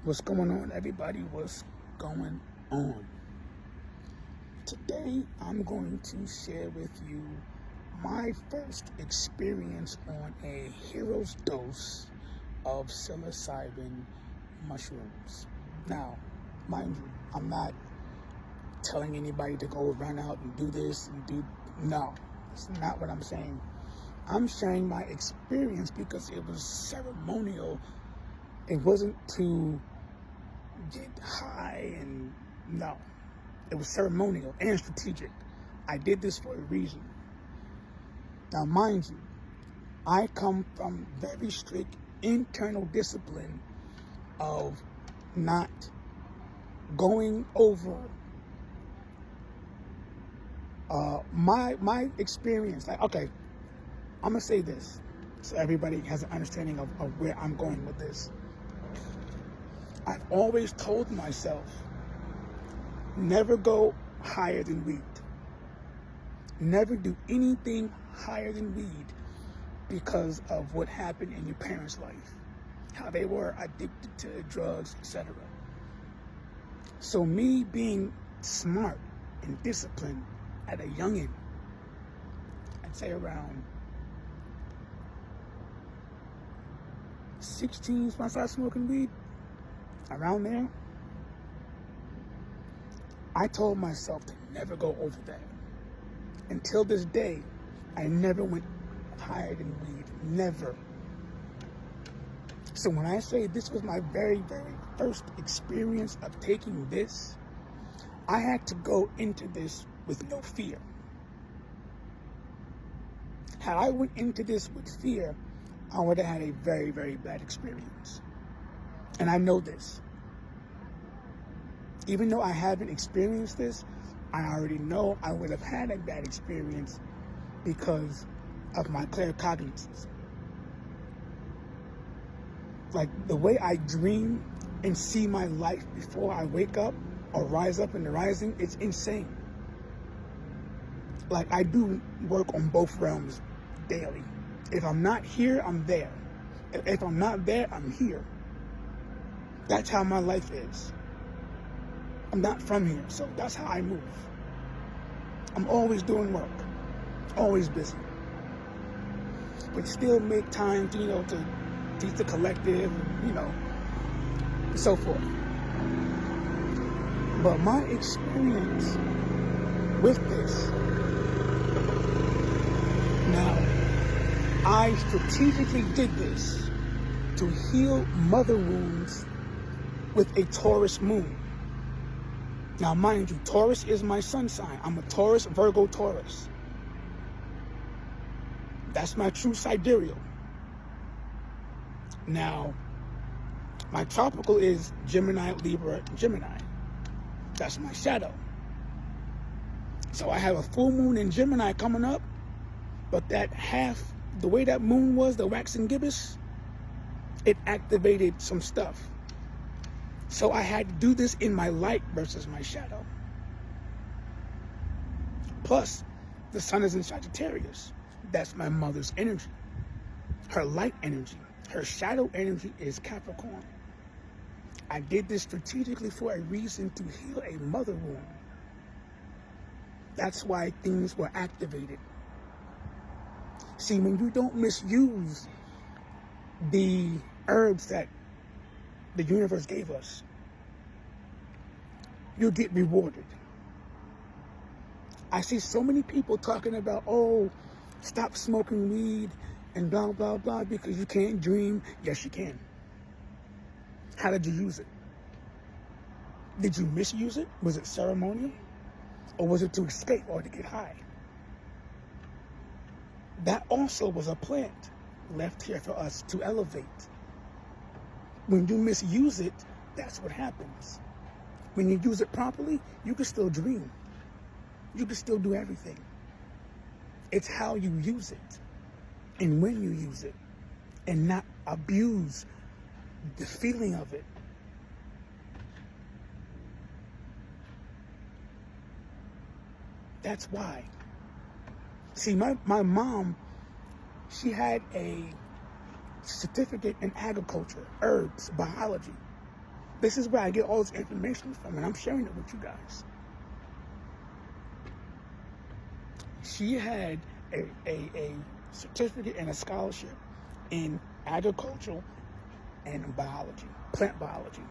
What's going on, everybody? What's going on? Today, I'm going to share with you my first experience on a hero's dose of psilocybin mushrooms. Now, mind you, I'm not telling anybody to go run out and do this and do. No, that's not what I'm saying. I'm sharing my experience because it was ceremonial. It wasn't to get high and no. It was ceremonial and strategic. I did this for a reason. Now, mind you, I come from very strict internal discipline of not going over my experience. Like, okay, I'm gonna say this so everybody has an understanding of where I'm going with this. I've always told myself, never go higher than weed. Never do anything higher than weed because of what happened in your parents' life, how they were addicted to drugs, etc. So me being smart and disciplined at a youngin', I'd say around 16 when I started smoking weed, around there, I told myself to never go over that. Until this day, I never went higher than weed. Never. So when I say this was my very, very first experience of taking this, I had to go into this with no fear. Had I went into this with fear, I would have had a very, very bad experience. And I know this. Even though I haven't experienced this, I already know I would have had a bad experience because of my claircognizance. Like the way I dream and see my life before I wake up or rise up in the rising, it's insane. Like I do work on both realms daily. If I'm not here, I'm there. If I'm not there, I'm here. That's how my life is. I'm not from here, so that's how I move. I'm always doing work, always busy, but still make time to, to teach the collective, and so forth. But my experience with this, now, I strategically did this to heal mother wounds with a Taurus moon. Now, mind you, Taurus is my sun sign. I'm a Taurus, Virgo, Taurus. That's my true sidereal. Now, my tropical is Gemini, Libra, Gemini. That's my shadow. So I have a full moon in Gemini coming up, but that half, the way that moon was, the waxing gibbous, it activated some stuff. So I had to do this in my light versus my shadow. Plus, the sun is in Sagittarius. That's my mother's energy. Her light energy. Her shadow energy is Capricorn. I did this strategically for a reason, to heal a mother wound. That's why things were activated. See, when you don't misuse the herbs that the universe gave us, you'll get rewarded. I see so many people talking about, oh, stop smoking weed and blah, blah, blah, because you can't dream. Yes, you can. How did you use it? Did you misuse it? Was it ceremonial? Or was it to escape or to get high? That also was a plant left here for us to elevate. When you misuse it, that's what happens. When you use it properly, you can still dream. You can still do everything. It's how you use it and when you use it, and not abuse the feeling of it. That's why. See, my mom, she had a certificate in agriculture, herbs, biology. This is where I get all this information from, and I'm sharing it with you guys. She had a certificate and a scholarship in agricultural and biology, plant biology.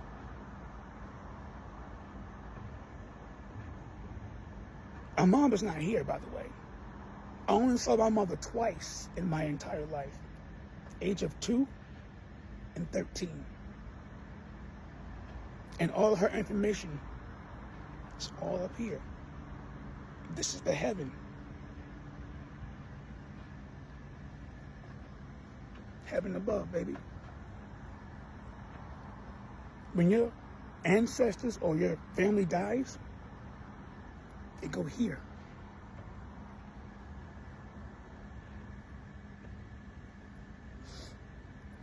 My mom is not here, by the way. I only saw my mother twice in my entire life. Age of 2 and 13. And all her information is all up here. This is the heaven. Heaven above, baby. When your ancestors or your family dies, they go here.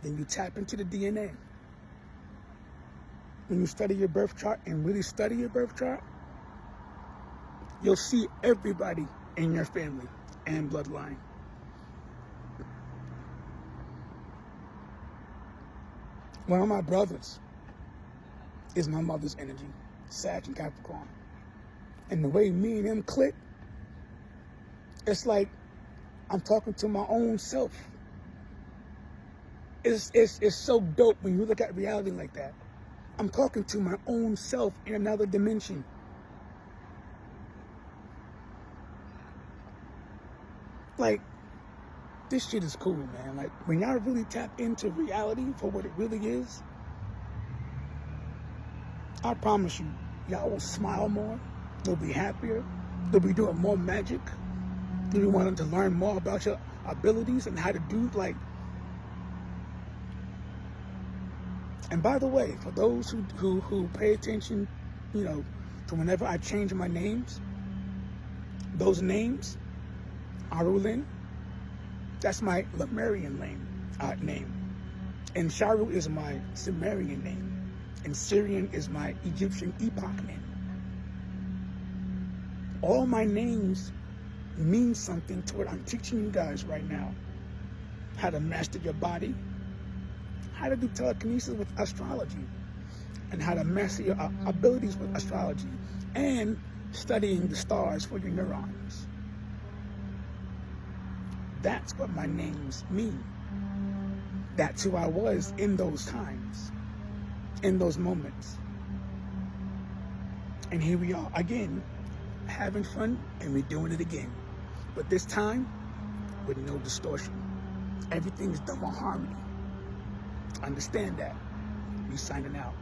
Then you tap into the DNA. When you study your birth chart and really study your birth chart, you'll see everybody in your family and bloodline. One of my brothers is my mother's energy, Sag and Capricorn. And the way me and him click, it's like I'm talking to my own self. It's so dope when you look at reality like that. I'm talking to my own self in another dimension. Like, this shit is cool, man. Like, when y'all really tap into reality for what it really is, I promise you, y'all will smile more. They'll be happier. They'll be doing more magic. You'll be wanting to learn more about your abilities and how to do, like. And by the way, for those who pay attention, you know, to whenever I change my names, those names, Arulin, that's my Lemurian name. And Sharu is my Sumerian name. And Syrian is my Egyptian epoch name. All my names mean something to what I'm teaching you guys right now. How to master your body, how to do telekinesis with astrology, and how to master your abilities with astrology, and studying the stars for your neurons. That's what my names mean. That's who I was in those times, in those moments. And here we are again, having fun, and we're doing it again. But this time, with no distortion. Everything's done with harmony. Understand that. We signing out.